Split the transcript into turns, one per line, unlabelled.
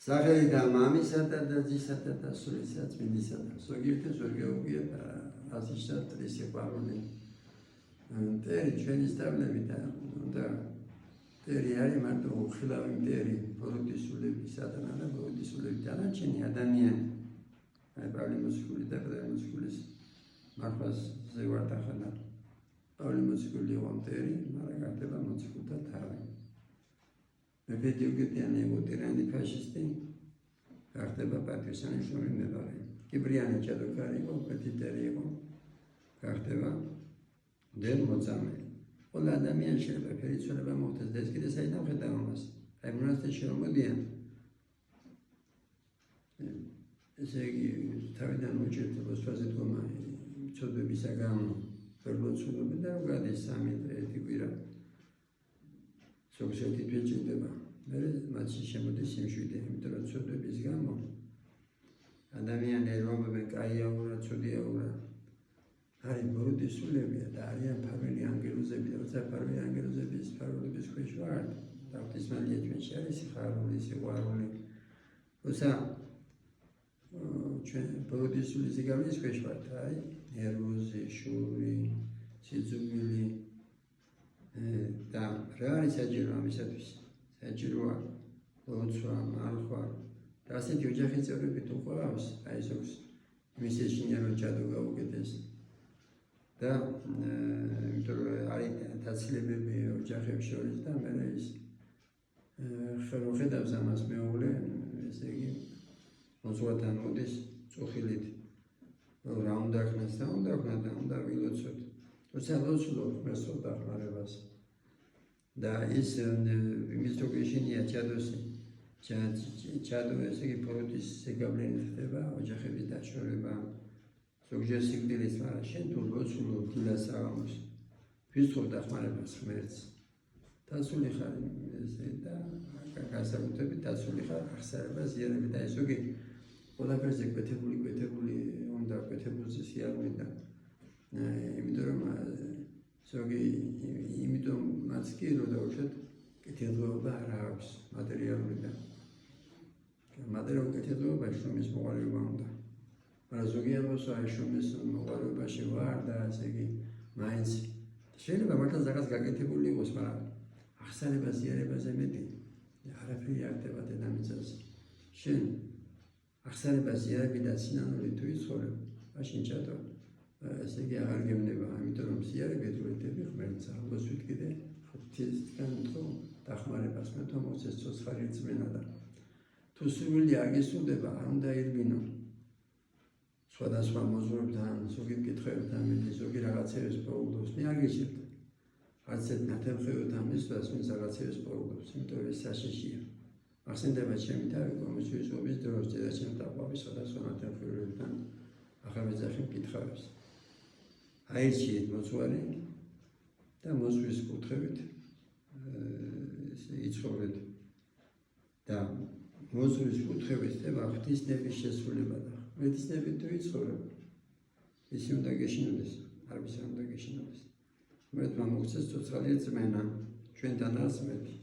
სახელიდან მამისა და ძისა და სულისა წმინდისა და ზოგიერთი ზოგიერთია და ასიშად ტრისი პაროლი მტერი ჩვენი სტაბლები და მტერი არის მარტო უხილავი მტერი ბოროტის სულები სატანა და ბოროტის სულები დანარჩენი ადამიანი აი პავლე მოციქული და პეტრე მოციქულის მართლაც ზევართ ახლა პავლე მოციქული იყო მტერი მაგრამ გახდება მოციქულთა თავი მეფე დიოკლეტიანი იყო ტირანი ფაშისტი გახდება პატრიციანიშვილი მეფე კიბრიანი ჩადოქარი იყო პეტიტერი იყო გახდება დენ მოწამე ყველა ადამიანი შეიძლება ფერიცოლება მოხდეს და ეს კიდე საიდან ხედავ ამას აი მონასტერში რომ მოდიან ესე იგი თავიდან უჭერთ მოსვაზე თქომა ცოდვებისაგან ფერლოცულობი და რომ გადის 3 ერთი კვირა ზოგიერთი თვე ჭირდება მე მათში შემოდის სიმშვიდე იმიტომ რომ ცოდვების გამო ადამიანი რომბები კაიაურა ცოდიაურა არის ბოროტის სულებია და არიან ფარველი ანგელოზები როცა ფარველი ანგელოზების ფარველების ქვეშ ვარ და ღვთისმადლია ჩვენში არის სიხარული სიყვარული როცა ჩვენ ბოროტის სულის ზეგავლის ქვეშ ვართ აი ნერვოზი შური სიძულვილი და რა არის საჭირო ამისათვის საჭიროა ლოცვა მარხვა და ასეთი ოჯახის წევრები თუ ყავს აი ზოგს იმის ეშინია რომ ჯადო გაუკეთეს და იმიტომ რომ არის დაცილებები ოჯახებს შორის და მე ის ხედავს ამას მეუღლე ესე იგი მოძღვართან მოდის წუხილით რა უნდა ხნას და უნდა ვილოცოთ როცა ლოცულობ მესწორ დახმარებას და ის იმის ჯოგეშინია ჯადოსი ჯადო ესე იგი ბოროტის ზეგავლენი ხდება ოჯახების დაშორება ზოგჯერ სიკვდილის მაგრამ შენ თუ ლოცულობ დილას საღამოს ვისწორ დახმარებას ღმერთს დაცული ხარ ესე და განსაკუთრებით დაცული ხარ აღსარება ზიანები და ეს ზოგი ყველაფერზე კვეთებული უნდა კვეთებულზე სიარული და იმიტომ რომ ზოგი იმიტომ მას კი რომ დავუშვათ კეთილდღეობა არ აქვს მატერიალური და მატერიალური კეთილდღეობა შრომის მოყოლება უნდა მაგრამ ზოგი ამბობს აი შრომის მოყოლებაში ვარ და ასე იგი მაინც შეიძლება მართლა რაღაც გაკეთებული იყოს მაგრამ აღსარება ზიარებაზე მეტი არაფერი არ ხდება დედამიწაზე შენ აღსარება ზიარები და სინანული თუ იცხოვრებ მაშინ ჩატო ესე იგი აღარ გევნება ამიტომ რომ ზიარები ეთურეთები ღმერთს აღოს ვიტკიდე ღვთისგან თქო დახმარებას მე თო მოწეს ცოცხალი რწმენა და თუ სული არ გესურდება არ უნდა ირბინო სხვადასხვა მოძღვრებთან ზოგი კითხვებთან მეტი ზოგი რაღაცებს პრობლემებს მე არ გიჭირთ არც ერთ ნათელხევებთან მისვლას მე რაღაცებს პრობლემებს იმიტომ რომ ეს საშიშია ახსენდება ჩემი თავი კომისიის დროს დედაჩემ დაყვავის სხვადასხვა ნათელხევებთან ახალ ეძახი მკითხავებს აირჩიეთ მოძღვარი და მოძღვრის კუთხებით იცხოვრეთ და მოძღვრის კუთხებით ხდება ღვთისნების შესრულება და ღვთისნებით თუ იცხოვრებ ისი უნდა გეშინოდეს არ ვისა უნდა გეშინოდეს ღმერთმა მოგცეს ცოცხალი რწმენა ჩვენთან არსმეთი